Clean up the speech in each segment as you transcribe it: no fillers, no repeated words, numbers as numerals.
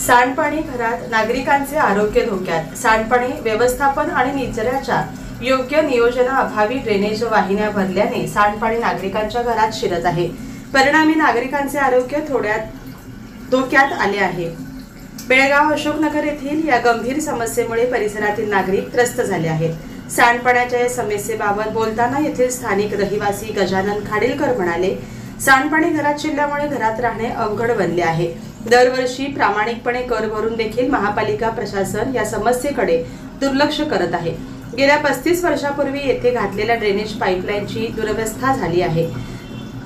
सांडपाणी घरात, नागरिकांचे आरोग्य धोक्यात. सांडपाणी व्यवस्थापन आणि निचऱ्याच्या योग्य नियोजनाअभावी ड्रेनेज वाहिन्या भरल्याने सांडपाणी नागरिकांच्या घरात शिरत आहे. परिणामी नागरिकांचे आरोग्य धोक्यात आले आहे. बेळगाव अशोकनगर येथील या गंभीर समस्येमुळे परिसरातील नागरिक त्रस्त झाले आहेत. सांडपाण्याच्या या समस्येबाबत बोलताना येथील स्थानिक रहिवासी गजानन खाडीलकर म्हणाले, सांडपाणी घरात शिरल्यामुळे घरात राहणे अवघड बनले आहे. दरवर्षी प्रामाणिकपणे कर भरून देखील महापालिका प्रशासन या समस्येकडे दुर्लक्ष करत आहे. गेल्या 35 वर्षापूर्वी येथे घातलेल्या ड्रेनेज पाईपलाईनची दुरवस्था झाली आहे.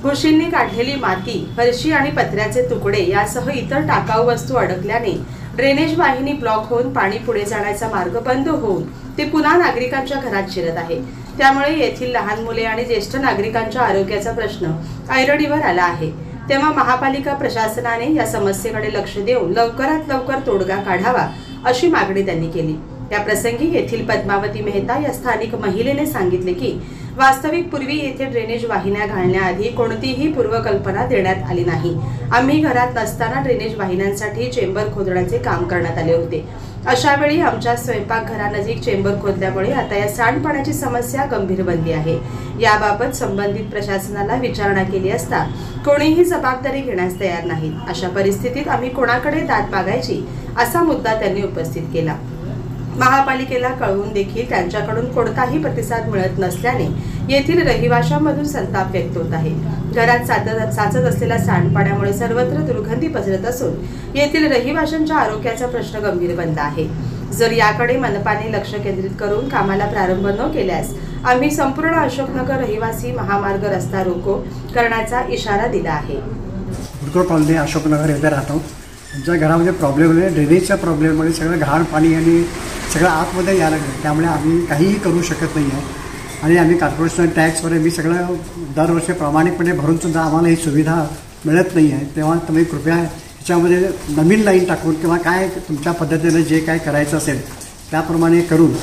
घुशींनी काढलेली माती, फरशी आणि पत्र्याचे तुकडे यासह इतर टाकाऊ वस्तू अडकल्याने ड्रेनेज वाहिनी ब्लॉक होऊन पाणी पुढे जाण्याचा मार्ग बंद होऊन ते पुन्हा नागरिकांच्या घरात शिरत आहे. त्यामुळे येथील लहान मुले आणि ज्येष्ठ नागरिकांच्या आरोग्याचा प्रश्न ऐरणीवर आला आहे. तेव्हा महापालिका प्रशासनाने या समस्येकडे लक्ष देऊन लवकरात लवकर तोडगा काढावा अशी मागणी त्यांनी केली. या प्रसंगी येथील पद्मावती मेहता या स्थानिक महिलेने सांगितले की वास्तविक पूर्वी येथे ड्रेनेज वाहिन्या घालण्याआधी कोणतीही पूर्वकल्पना देण्यात आली नाही. आम्ही घरात नसताना ड्रेनेज वाहिन्यांसाठी चेंबर खोदण्याचे काम करण्यात आले होते. अशा वेळी आमच्या स्वयंपाकघरानजीक चेंबर खोदल्यामुळे आता या सांडपाण्याची समस्या गंभीर बनली आहे. याबाबत संबंधित प्रशासनाला विचारणा केली असता कोणीही जबाबदारी घेण्यास तयार नाही. अशा परिस्थितीत आम्ही कोणाकडे दाद मागायची असा मुद्दा त्यांनी उपस्थित केला. महापालिकेला कळवून देखील त्यांच्याकडून कोणताही प्रतिसाद मिळत नसल्याने येथील रहिवाशांमधून संताप व्यक्त होत आहे. घरात साचत असलेल्या सांडपाण्यामुळे सर्वत्र दुर्गंधी पसरत असून येथील रहिवाशांच्या आरोग्याचा प्रश्न गंभीर बनला आहे. जर याकडे मनपाने लक्ष केंद्रित करून कामाला प्रारंभ न केल्यास आम्ही संपूर्ण अशोकनगर रहिवासी महामार्ग रस्ता रोको करण्याचा इशारा दिला आहे. कॉलनी अशोकनगर येथे राहतो. आमच्या घरामध्ये प्रॉब्लेम आहे, ड्रेनेजचा प्रॉब्लेममुळे सगळं घाण पाणी आणि सगळं आतमध्ये यायला लागलं. त्यामुळे आम्ही काहीही करू शकत नाही आहे आणि आम्ही कॉर्पोरेशन टॅक्स वगैरे मी सगळं दरवर्षी प्रामाणिकपणे भरूनसुद्धा आम्हाला ही सुविधा मिळत नाही आहे. तेव्हा तुम्ही कृपया ह्याच्यामध्ये नवीन लाईन टाकून किंवा काय तुमच्या पद्धतीने जे काय करायचं असेल त्याप्रमाणे करून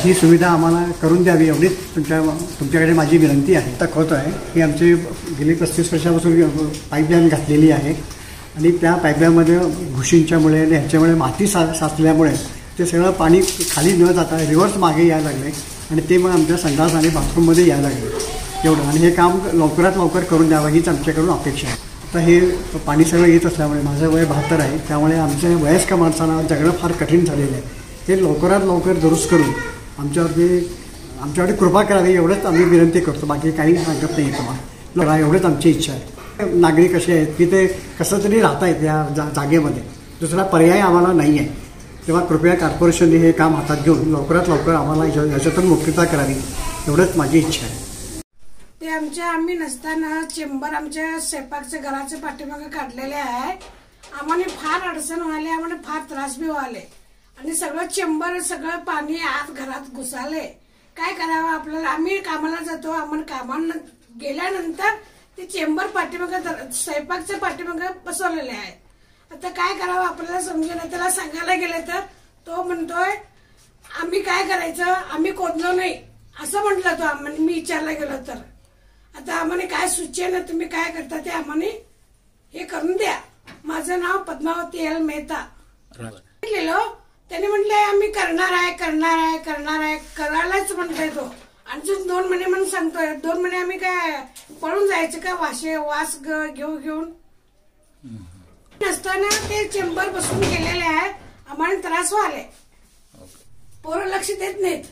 ही सुविधा आम्हाला करून द्यावी एवढीच तुमच्याकडे माझी विनंती आहे. तक होत आहे की आमची गेली 35 वर्षापासून पाईपलाईन घातलेली आहे आणि त्या पाईपलाईनमध्ये घुशींच्यामुळे आणि ह्याच्यामुळे माती साचल्यामुळे ते सगळं पाणी खाली न जाता रिव्हर्स मागे यायला लागले आणि ते मग आमच्या संडास आणि बाथरूममध्ये यायला लागले एवढं. आणि हे काम लवकरात लवकर करून द्यावं हीच आमच्याकडून अपेक्षा आहे. आता हे पाणी सगळं येत असल्यामुळे माझं वय 72 आहे. त्यामुळे आमच्या वयस्कर माणसांना जगणं फार कठीण झालेलं आहे. हे लवकरात लवकर दुरुस्त करून आमच्यावरती कृपा करावी एवढंच आम्ही विनंती करतो. बाकी काही सांगत नाही तुम्हाला. एवढंच आमची इच्छा आहे. नागरिक असे आहेत की ते कसं तरी राहत आहेत या जागेमध्ये, दुसरा पर्याय आम्हाला नाही आहे. तेव्हा कृपया कॉर्पोरेशनने हे काम हातात घेऊन लवकरात लवकर आम्हाला ह्याच्यातून मुक्तता करावी एवढंच माझी इच्छा आहे. ते आम्ही नसताना चेंबर आमच्या स्वयंपाकच्या घराच्या पाठीमागे काढलेले आहे. आम्हाला फार अडचण व्हायला, आम्हाला फार त्रास बी व्हायला आणि सगळं चेंबर सगळं पाणी आत घरात घुसाले. काय करावं आपल्याला? आम्ही कामाला जातो, आम्हाला कामाला गेल्यानंतर ते चेंबर पाठीमागे स्वयंपाकच्या पाठीमागे बसवलेले आहे. आता काय करावं आपल्याला समजेल. त्याला सांगायला गेले तर तो म्हणतोय आम्ही काय करायचं, आम्ही खोदलो नाही असं म्हटलं. तो मी विचारला गेलो तर आता आम्हाला काय सुचेना, तुम्ही काय करता ते आम्हाला हे करून द्या. माझं नाव पद्मावती एल मेहता. त्याने म्हटलंय आम्ही करणार आहे करायलाच म्हणतोय तो. अजून 2 महिने म्हणून सांगतोय. 2 महिने आम्ही काय पळून जायचं का वास घेऊन नसताना ते चेंबर बसून गेलेले आहे. आम्हाला त्रास व्हायला, पोरं लक्ष देत नाहीत.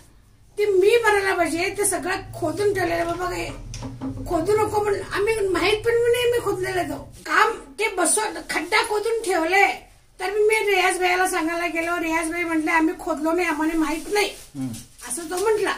ते मी भरायला पाहिजे. ते सगळं खोदून ठेवलेलं. बाबा खोदू नको म्हणून आम्ही माहित पण नाही मी खोदलेलं तो काम. ते खड्डा खोदून ठेवले तर मी रियाज भाईला सांगायला गेलो. रियाज भाई म्हटले आम्ही खोदलो नाही, आम्हाला माहित नाही असं तो म्हटला.